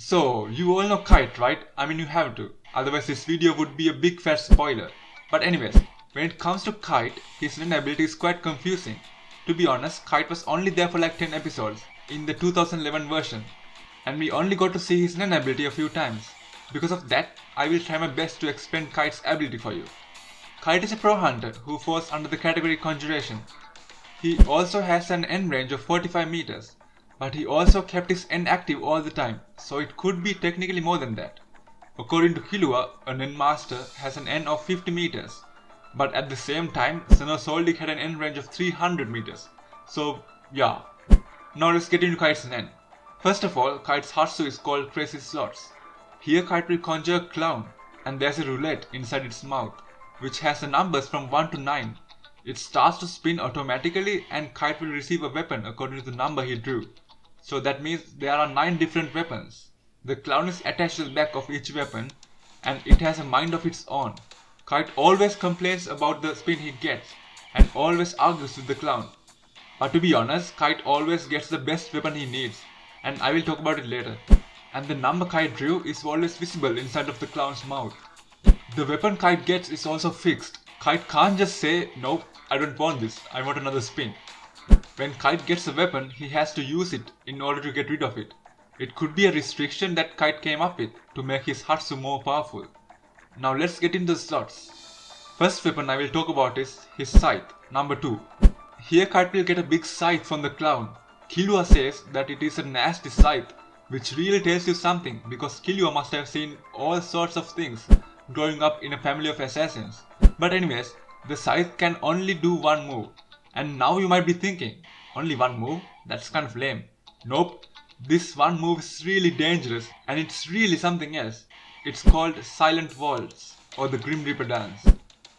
So, you all know Kite, right? I mean, you have to. Otherwise, this video would be a big fat spoiler. But anyways, when it comes to Kite, his Nen ability is quite confusing. To be honest, Kite was only there for like 10 episodes in the 2011 version. And we only got to see his Nen ability a few times. Because of that, I will try my best to explain Kite's ability for you. Kite is a pro hunter who falls under the category Conjuration. He also has an N range of 45 meters. But he also kept his N active all the time, so it could be technically more than that. According to Killua, a Nen master has an N of 50 meters, but at the same time, Soldic had an N range of 300 meters. So yeah, now let's get into Kite's Nen. First of all, Kite's Hatsu is called Crazy Slots. Here Kite will conjure a clown, and there's a roulette inside its mouth, which has the numbers from 1 to 9. It starts to spin automatically and Kite will receive a weapon according to the number he drew. So that means there are 9 different weapons. The clown is attached to the back of each weapon and it has a mind of its own. Kite always complains about the spin he gets and always argues with the clown. But to be honest, Kite always gets the best weapon he needs, and I will talk about it later. And the number Kite drew is always visible inside of the clown's mouth. The weapon Kite gets is also fixed. Kite can't just say, nope, I don't want this, I want another spin. When Kite gets a weapon, he has to use it in order to get rid of it. It could be a restriction that Kite came up with to make his Hatsu more powerful. Now let's get into the slots. First weapon I will talk about is his scythe, number 2. Here Kite will get a big scythe from the clown. Killua says that it is a nasty scythe, which really tells you something because Killua must have seen all sorts of things growing up in a family of assassins. But anyways, the scythe can only do one move. And now you might be thinking, only one move? That's kind of lame. Nope, this one move is really dangerous and it's really something else. It's called Silent Waltz or the Grim Reaper dance.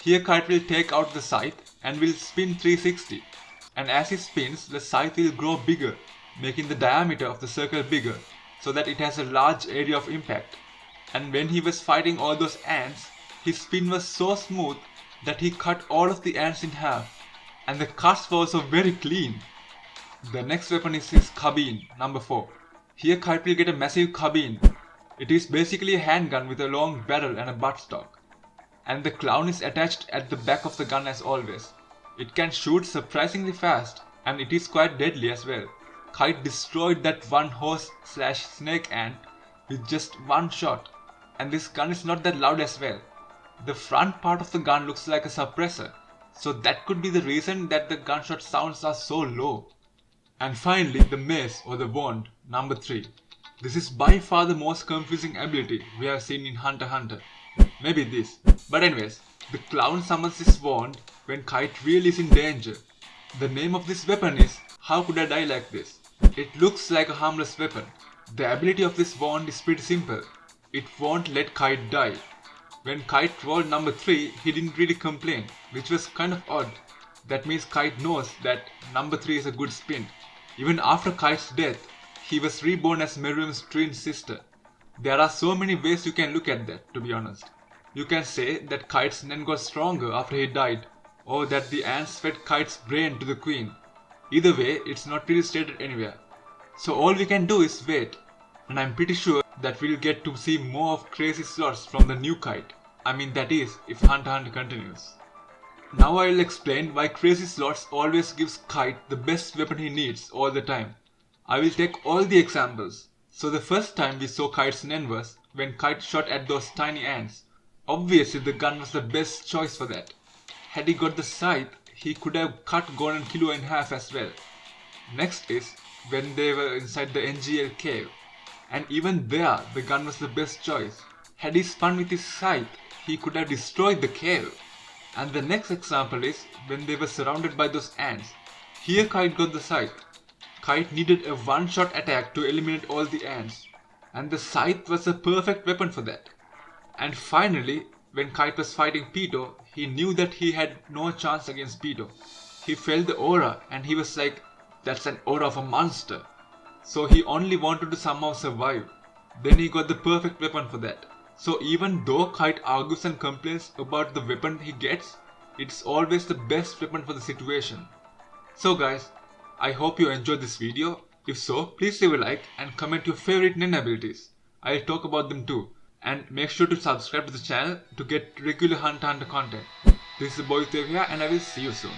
Here Kite will take out the scythe and will spin 360. And as he spins, the scythe will grow bigger, making the diameter of the circle bigger so that it has a large area of impact. And when he was fighting all those ants, his spin was so smooth that he cut all of the ants in half. And the cuts were also very clean. The next weapon is his carbine, number 4. Here Kite will get a massive carbine. It is basically a handgun with a long barrel and a buttstock. And the clown is attached at the back of the gun as always. It can shoot surprisingly fast and it is quite deadly as well. Kite destroyed that one horse/snake ant with just one shot. And this gun is not that loud as well. The front part of the gun looks like a suppressor. So that could be the reason that the gunshot sounds are so low. And finally, the mace or the wand, number 3. This is by far the most confusing ability we have seen in Hunter x Hunter. Maybe this. But anyways, the clown summons this wand when Kite really is in danger. The name of this weapon is How Could I Die Like This? It looks like a harmless weapon. The ability of this wand is pretty simple. It won't let Kite die. When Kite rolled number 3, he didn't really complain, which was kind of odd. That means Kite knows that number 3 is a good spin. Even after Kite's death, he was reborn as Meruem's twin sister. There are so many ways you can look at that, to be honest. You can say that Kite's Nen got stronger after he died, or that the ants fed Kite's brain to the queen. Either way, it's not really stated anywhere. So all we can do is wait, and I'm pretty sure that we'll get to see more of crazy slots from the new Kite. I mean, that is, if Hunter x Hunter continues. Now I'll explain why Crazy Slots always gives Kite the best weapon he needs all the time. I will take all the examples. So the first time we saw Kite's Nen was when Kite shot at those tiny ants. Obviously the gun was the best choice for that. Had he got the scythe, he could have cut Gon and Killua in half as well. Next is when they were inside the NGL cave. And even there, the gun was the best choice. Had he spun with his scythe, he could have destroyed the cave. And the next example is when they were surrounded by those ants. Here Kite got the scythe. Kite needed a one-shot attack to eliminate all the ants. And the scythe was a perfect weapon for that. And finally, when Kite was fighting Pito, he knew that he had no chance against Pito. He felt the aura and he was like, that's an aura of a monster. So he only wanted to somehow survive. Then he got the perfect weapon for that. So even though Kite argues and complains about the weapon he gets, it's always the best weapon for the situation. So guys, I hope you enjoyed this video. If so, please leave a like and comment your favorite Nen abilities. I will talk about them too. And make sure to subscribe to the channel to get regular Hunter x Hunter content. This is Boy here and I will see you soon.